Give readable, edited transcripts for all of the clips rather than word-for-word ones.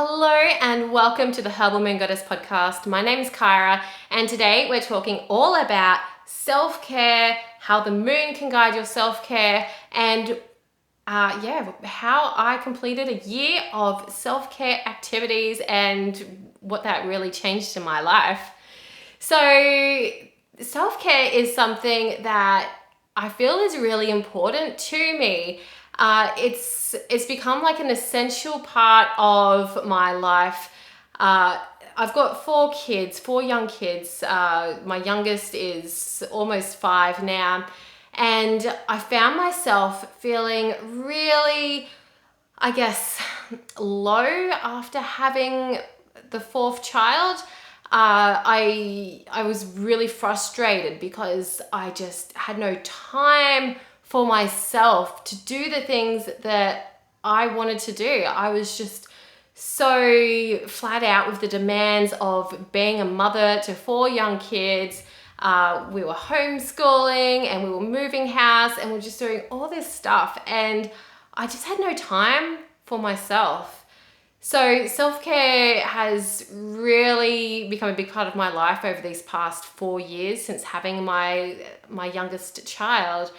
Hello and welcome to the Herbal Moon Goddess podcast. My name is Kyra and today we're talking all about self-care, how the moon can guide your self-care, and how I completed a year of self-care activities and what that really changed in my life. So self-care is something that I feel is really important to me. It's become like an essential part of my life. I've got four young kids. My youngest is almost 5 now. And I found myself feeling really, low after having the 4th child. I was really frustrated because I just had no time for myself to do the things that I wanted to do. I was just so flat out with the demands of being a mother to 4 young kids. We were homeschooling and we were moving house and we were just doing all this stuff, and I just had no time for myself. So self-care has really become a big part of my life over these past 4 years since having my youngest child.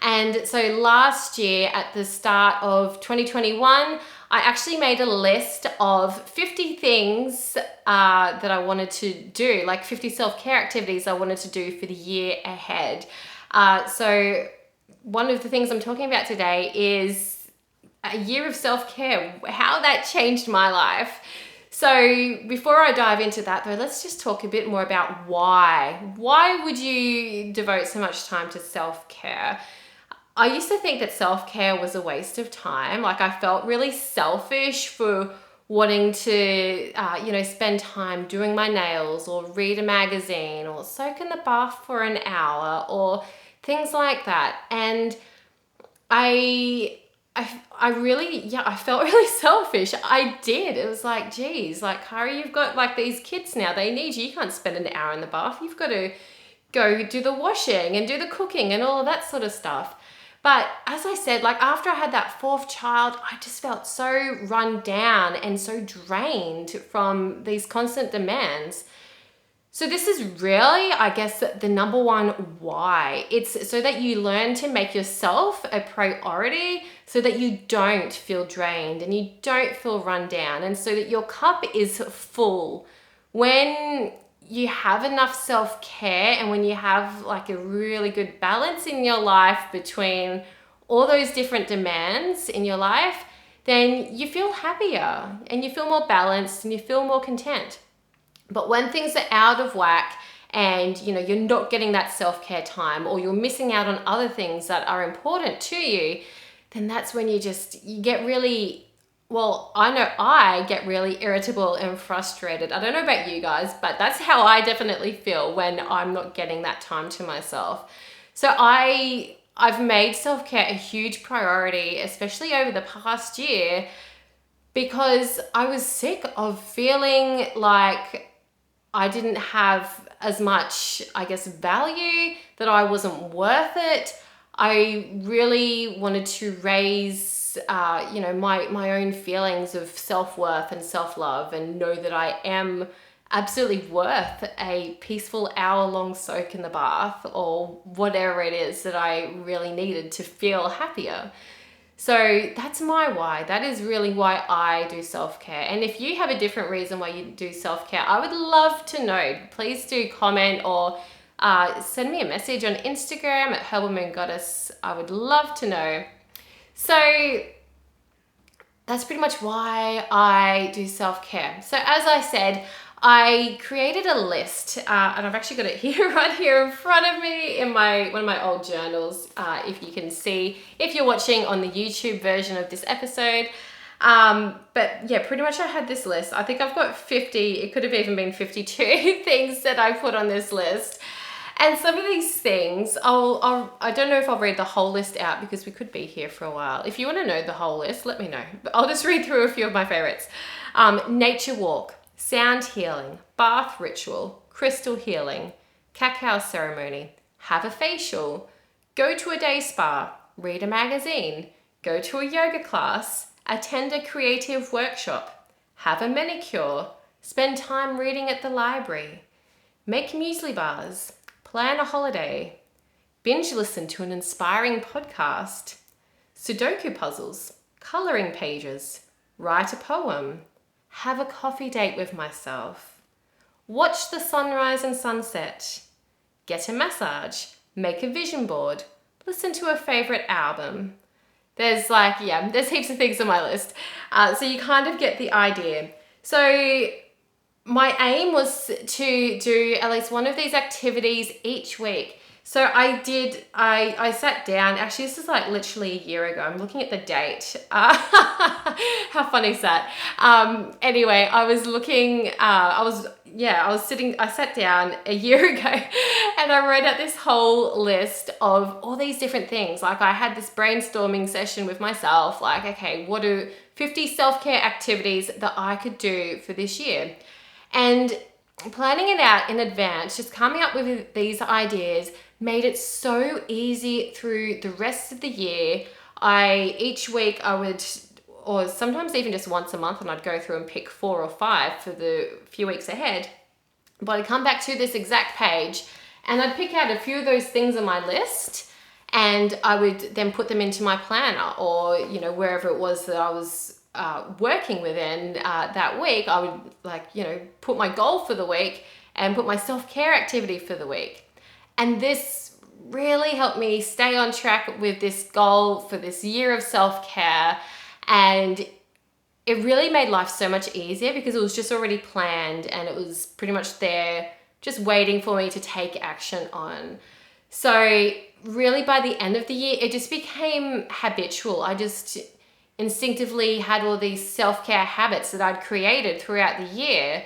And so last year at the start of 2021, I actually made a list of 50 things that I wanted to do, like 50 self-care activities I wanted to do for the year ahead. So one of the things I'm talking about today is a year of self-care, how that changed my life. So before I dive into that though, let's just talk a bit more about why. Why would you devote so much time to self-care? I used to think that self-care was a waste of time. Like, I felt really selfish for wanting to, spend time doing my nails or read a magazine or soak in the bath for an hour or things like that. And I felt really selfish. I did. It was like, geez, like, Kyra, you've got like these kids now. They need you. You can't spend an hour in the bath. You've got to go do the washing and do the cooking and all of that sort of stuff. But as I said, like, after I had that 4th child, I just felt so run down and so drained from these constant demands. So this is really, I guess, the number one why. It's so that you learn to make yourself a priority so that you don't feel drained and you don't feel run down, and so that your cup is full. When you have enough self-care and when you have like a really good balance in your life between all those different demands in your life, then you feel happier and you feel more balanced and you feel more content. But when things are out of whack and you're not getting that self-care time, or you're missing out on other things that are important to you, then that's when you get really, I know I get really irritable and frustrated. I don't know about you guys, but that's how I definitely feel when I'm not getting that time to myself. So I've made self-care a huge priority, especially over the past year, because I was sick of feeling like I didn't have as much, value, that I wasn't worth it. I really wanted to raise, my own feelings of self-worth and self-love, and know that I am absolutely worth a peaceful hour-long soak in the bath or whatever it is that I really needed to feel happier. So that's my why. That is really why I do self-care. And if you have a different reason why you do self-care, I would love to know. Please do comment or send me a message on Instagram at Herbal Moon Goddess. I would love to know. So that's pretty much why I do self-care. So as I said, I created a list, and I've actually got it here, right here in front of me in one of my old journals, if you can see, if you're watching on the YouTube version of this episode. But yeah, pretty much I had this list. I think I've got 50, it could have even been 52 things that I put on this list. And some of these things, I don't know if I'll read the whole list out because we could be here for a while. If you want to know the whole list, let me know. But I'll just read through a few of my favorites. Nature walk, sound healing, bath ritual, crystal healing, cacao ceremony, have a facial, go to a day spa, read a magazine, go to a yoga class, attend a creative workshop, have a manicure, spend time reading at the library, make muesli bars, plan a holiday, binge listen to an inspiring podcast, Sudoku puzzles, colouring pages, write a poem, have a coffee date with myself, watch the sunrise and sunset, get a massage, make a vision board, listen to a favourite album. There's there's heaps of things on my list. So you kind of get the idea. So my aim was to do at least one of these activities each week. So I sat down, actually this is like literally a year ago, I'm looking at the date. How funny is that? Anyway, I sat down a year ago and I wrote out this whole list of all these different things. Like I had this brainstorming session with myself, like, okay, what are 50 self-care activities that I could do for this year? And planning it out in advance, just coming up with these ideas, made it so easy through the rest of the year. Each week I would, or sometimes even just once a month, and I'd go through and pick 4 or 5 for the few weeks ahead. But I'd come back to this exact page and I'd pick out a few of those things on my list and I would then put them into my planner, or, wherever it was that I was working within that week. I would put my goal for the week and put my self-care activity for the week. And this really helped me stay on track with this goal for this year of self-care. And it really made life so much easier because it was just already planned and it was pretty much there just waiting for me to take action on. So really by the end of the year, it just became habitual. I just instinctively had all these self-care habits that I'd created throughout the year.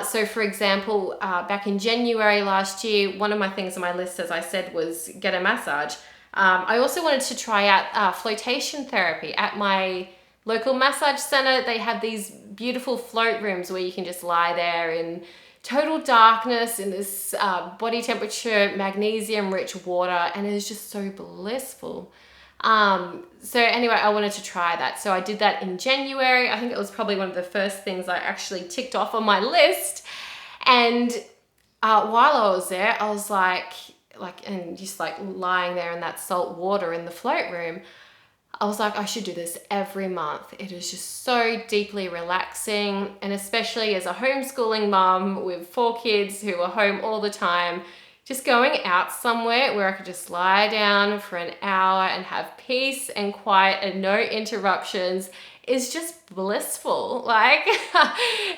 So for example, back in January last year, one of my things on my list, as I said, was get a massage. I also wanted to try out flotation therapy at my local massage center. They have these beautiful float rooms where you can just lie there in total darkness in this body temperature, magnesium rich water, and it is just so blissful. So anyway, I wanted to try that. So I did that in January. I think it was probably one of the first things I actually ticked off on my list. And while I was there, I was and just lying there in that salt water in the float room, I was like, I should do this every month. It is just so deeply relaxing. And especially as a homeschooling mum with 4 kids who are home all the time, just going out somewhere where I could just lie down for an hour and have peace and quiet and no interruptions is just blissful.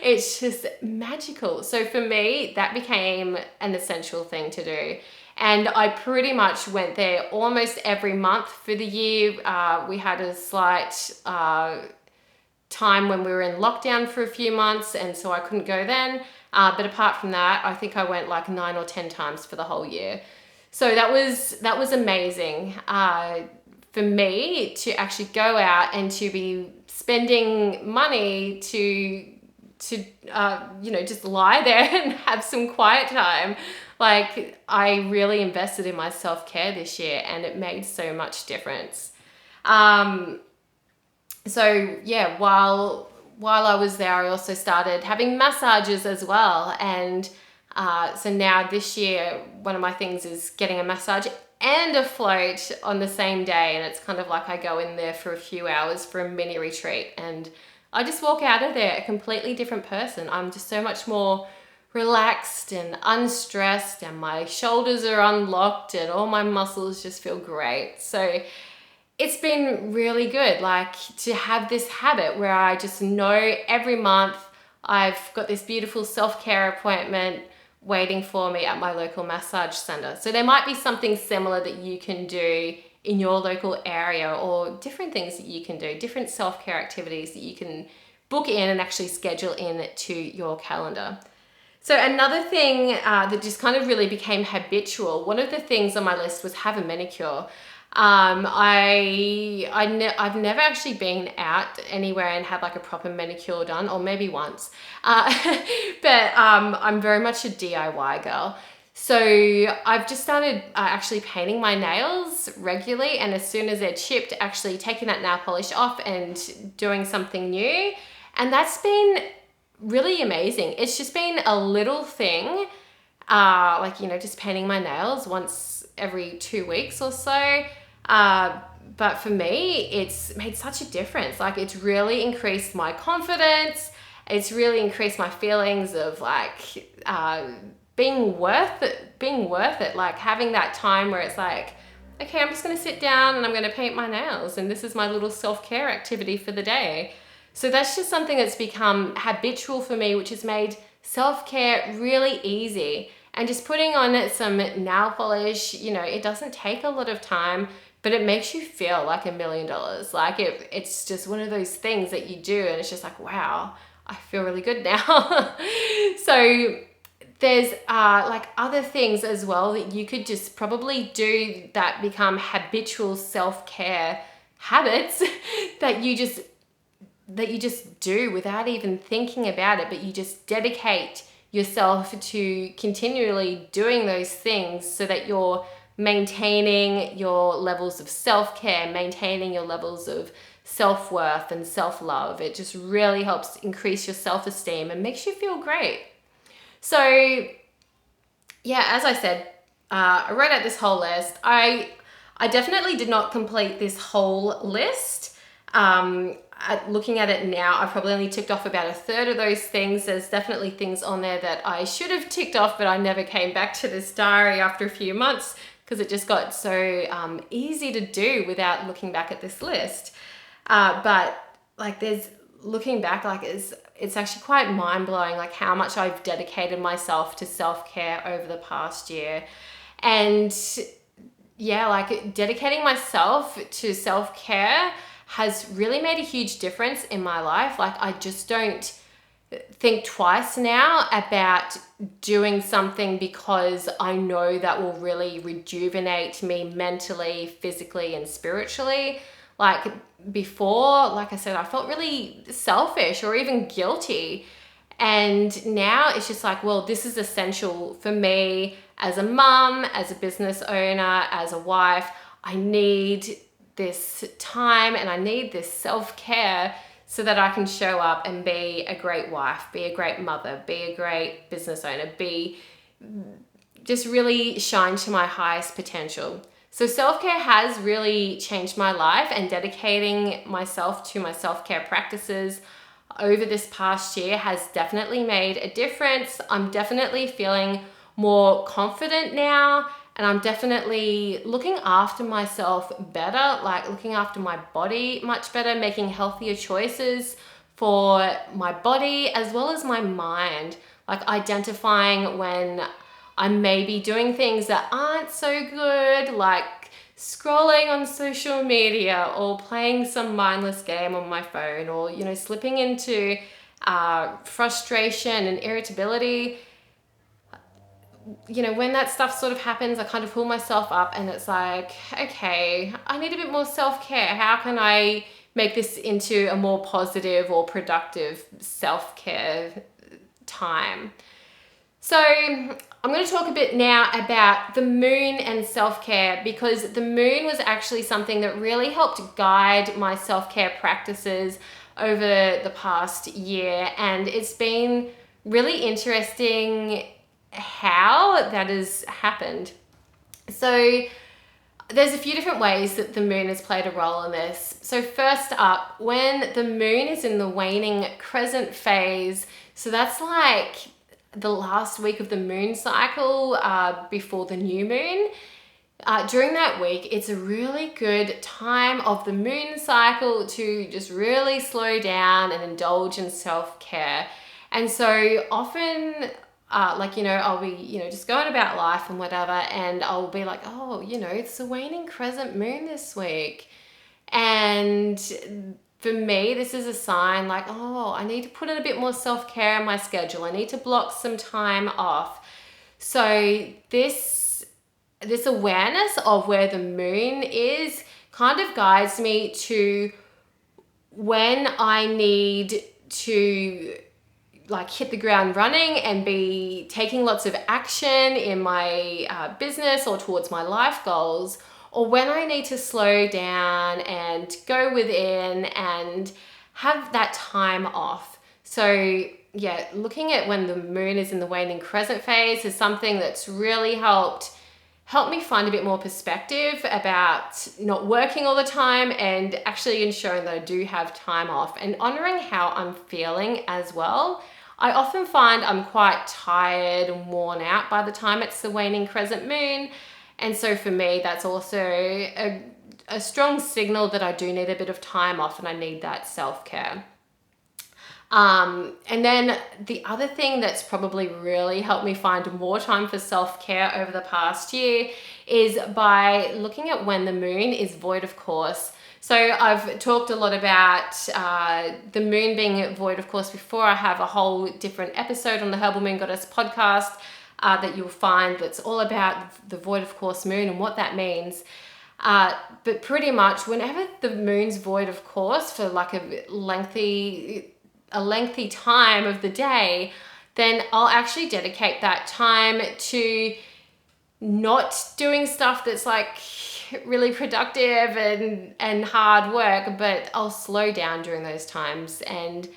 It's just magical. So for me, that became an essential thing to do. And I pretty much went there almost every month for the year. We had a slight time when we were in lockdown for a few months, and so I couldn't go then. But apart from that, I think I went 9 or 10 times for the whole year. So that was amazing for me to actually go out and to be spending money to just lie there and have some quiet time. I really invested in my self-care this year and it made so much difference. So yeah, while I was there, I also started having massages as well. And so now this year, one of my things is getting a massage and a float on the same day. And it's kind of like I go in there for a few hours for a mini retreat and I just walk out of there a completely different person. I'm just so much more relaxed and unstressed and my shoulders are unlocked and all my muscles just feel great. So it's been really good, to have this habit where I just know every month I've got this beautiful self-care appointment waiting for me at my local massage center. So there might be something similar that you can do in your local area, or different things that you can do, different self-care activities that you can book in and actually schedule in to your calendar. So another thing that just kind of really became habitual, one of the things on my list was have a manicure. I've never actually been out anywhere and had a proper manicure done, or maybe once. But I'm very much a DIY girl. So I've just started actually painting my nails regularly, and as soon as they're chipped, actually taking that nail polish off and doing something new. And that's been really amazing. It's just been a little thing, just painting my nails once every 2 weeks or so. But for me, it's made such a difference. Like, it's really increased my confidence. It's really increased my feelings of being worth it. Like, having that time where it's like, okay, I'm just going to sit down and I'm going to paint my nails, and this is my little self-care activity for the day. So that's just something that's become habitual for me, which has made self-care really easy. And just putting on some nail polish, it doesn't take a lot of time, but it makes you feel like $1 million. Like, it's just one of those things that you do, and it's just like, wow, I feel really good now. So there's other things as well that you could just probably do that become habitual self-care habits that you just do without even thinking about it, but you just dedicate yourself to continually doing those things so that you're maintaining your levels of self-care, maintaining your levels of self-worth and self-love. It just really helps increase your self-esteem and makes you feel great. So yeah, as I said, I wrote out this whole list. I definitely did not complete this whole list. Looking at it now, I probably only ticked off about a third of those things. There's definitely things on there that I should have ticked off, but I never came back to this diary after a few months because it just got so easy to do without looking back at this list. But there's looking back, it's actually quite mind-blowing, like how much I've dedicated myself to self-care over the past year. And yeah, dedicating myself to self-care has really made a huge difference in my life. I just don't think twice now about doing something because I know that will really rejuvenate me mentally, physically, and spiritually. Before, like I said, I felt really selfish or even guilty. And now it's just well, this is essential for me as a mum, as a business owner, as a wife. I need this time and I need this self-care so that I can show up and be a great wife, be a great mother, be a great business owner, just really shine to my highest potential. So self-care has really changed my life, and dedicating myself to my self-care practices over this past year has definitely made a difference. I'm definitely feeling more confident now, and I'm definitely looking after myself better, looking after my body much better, making healthier choices for my body as well as my mind, identifying when I may be doing things that aren't so good, like scrolling on social media or playing some mindless game on my phone, or, slipping into frustration and irritability. When that stuff sort of happens, I kind of pull myself up and it's like, okay, I need a bit more self-care. How can I make this into a more positive or productive self-care time? So I'm going to talk a bit now about the moon and self-care, because the moon was actually something that really helped guide my self-care practices over the past year. And it's been really interesting how that has happened. So there's a few different ways that the moon has played a role in this. So first up, when the moon is in the waning crescent phase, so that's the last week of the moon cycle before the new moon. During that week, it's a really good time of the moon cycle to just really slow down and indulge in self-care. And so often, I'll be, just going about life and whatever, and I'll be like, oh, it's a waning crescent moon this week. And for me, this is a sign I need to put in a bit more self-care in my schedule. I need to block some time off. So this awareness of where the moon is kind of guides me to when I need to hit the ground running and be taking lots of action in my business or towards my life goals, or when I need to slow down and go within and have that time off. So yeah, looking at when the moon is in the waning crescent phase is something that's really helped me find a bit more perspective about not working all the time and actually ensuring that I do have time off and honoring how I'm feeling as well. I often find I'm quite tired and worn out by the time it's the waning crescent moon. And so for me, that's also a strong signal that I do need a bit of time off and I need that self-care. And then the other thing that's probably really helped me find more time for self-care over the past year is by looking at when the moon is void of course. So I've talked a lot about the moon being void of course before. I have a whole different episode on the Herbal Moon Goddess podcast that you'll find that's all about the void of course moon and what that means. But pretty much whenever the moon's void of course for like a lengthy time of the day, then I'll actually dedicate that time to not doing stuff that's like really productive and hard work, but I'll slow down during those times and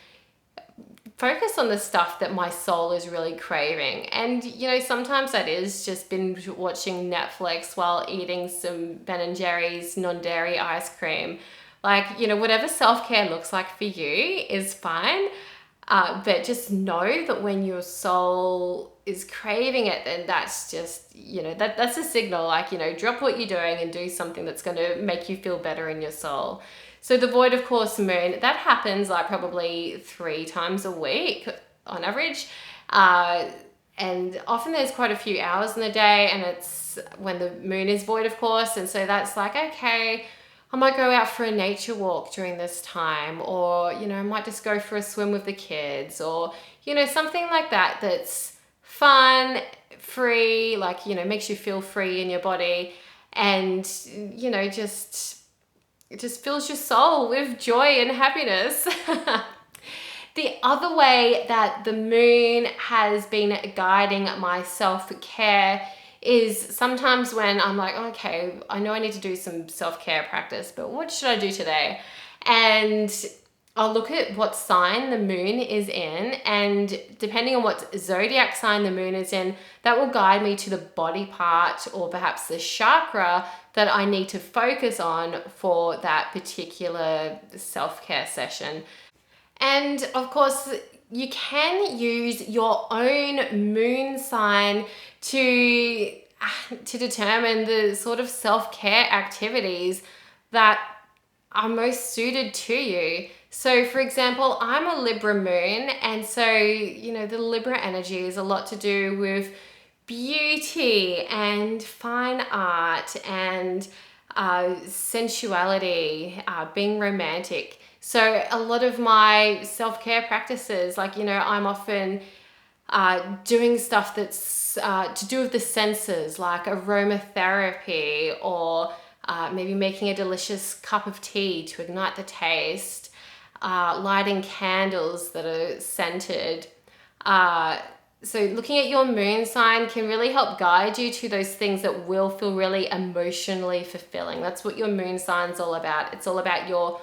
focus on the stuff that my soul is really craving. And you know, sometimes that is just binge watching Netflix while eating some Ben & Jerry's non-dairy ice cream. Like, you know, whatever self-care looks like for you is fine. But just know that when your soul is craving it, then that's just, you know, that's a signal. Like, you know, drop what you're doing and do something that's going to make you feel better in your soul. So the void of course moon, that happens like probably 3 times a week on average. And often there's quite a few hours in the day and it's when the moon is void of course. And so that's like, okay, I might go out for a nature walk during this time, or, you know, I might just go for a swim with the kids, or, you know, something like that that's fun, free, like, you know, makes you feel free in your body and, you know, it just fills your soul with joy and happiness. The other way that the moon has been guiding my self-care is sometimes when I'm like, okay, I know I need to do some self-care practice, but what should I do today? And I'll look at what sign the moon is in, and depending on what zodiac sign the moon is in, that will guide me to the body part or perhaps the chakra that I need to focus on for that particular self-care session. And of course, you can use your own moon sign to determine the sort of self-care activities that are most suited to you. So for example, I'm a Libra moon, and so, you know, the Libra energy is a lot to do with beauty and fine art and sensuality, being romantic. So a lot of my self-care practices, like, you know, I'm often doing stuff that's to do with the senses, like aromatherapy, or maybe making a delicious cup of tea to ignite the taste, lighting candles that are scented. So looking at your moon sign can really help guide you to those things that will feel really emotionally fulfilling. That's what your moon sign's all about. It's all about your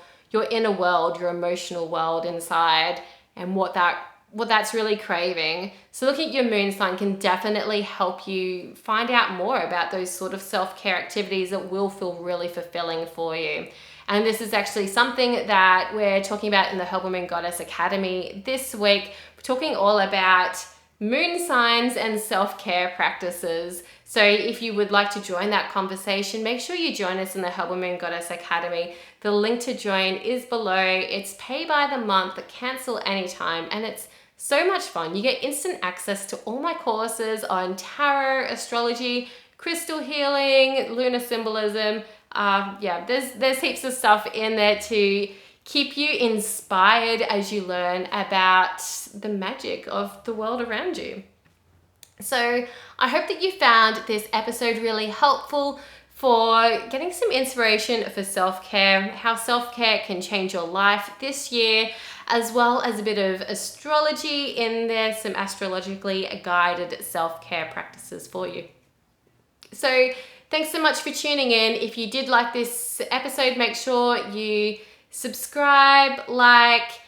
inner world, your emotional world inside, and what that's really craving. So looking at your moon sign can definitely help you find out more about those sort of self-care activities that will feel really fulfilling for you. And this is actually something that we're talking about in the Herbal Moon Goddess Academy this week. We're talking all about moon signs and self-care practices. So if you would like to join that conversation, make sure you join us in the Herbal Moon Goddess Academy. The link to join is below. It's pay by the month, cancel anytime, and it's so much fun. You get instant access to all my courses on tarot, astrology, crystal healing, lunar symbolism. There's heaps of stuff in there to keep you inspired as you learn about the magic of the world around you. So I hope that you found this episode really helpful for getting some inspiration for self-care, how self-care can change your life this year, as well as a bit of astrology in there, some astrologically guided self-care practices for you. So thanks so much for tuning in. If you did like this episode, make sure you subscribe, like,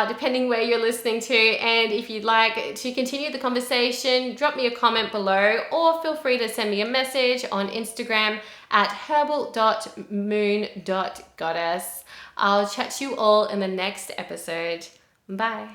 depending where you're listening to. And if you'd like to continue the conversation, drop me a comment below, or feel free to send me a message on Instagram at herbal.moon.goddess. I'll chat to you all in the next episode. Bye.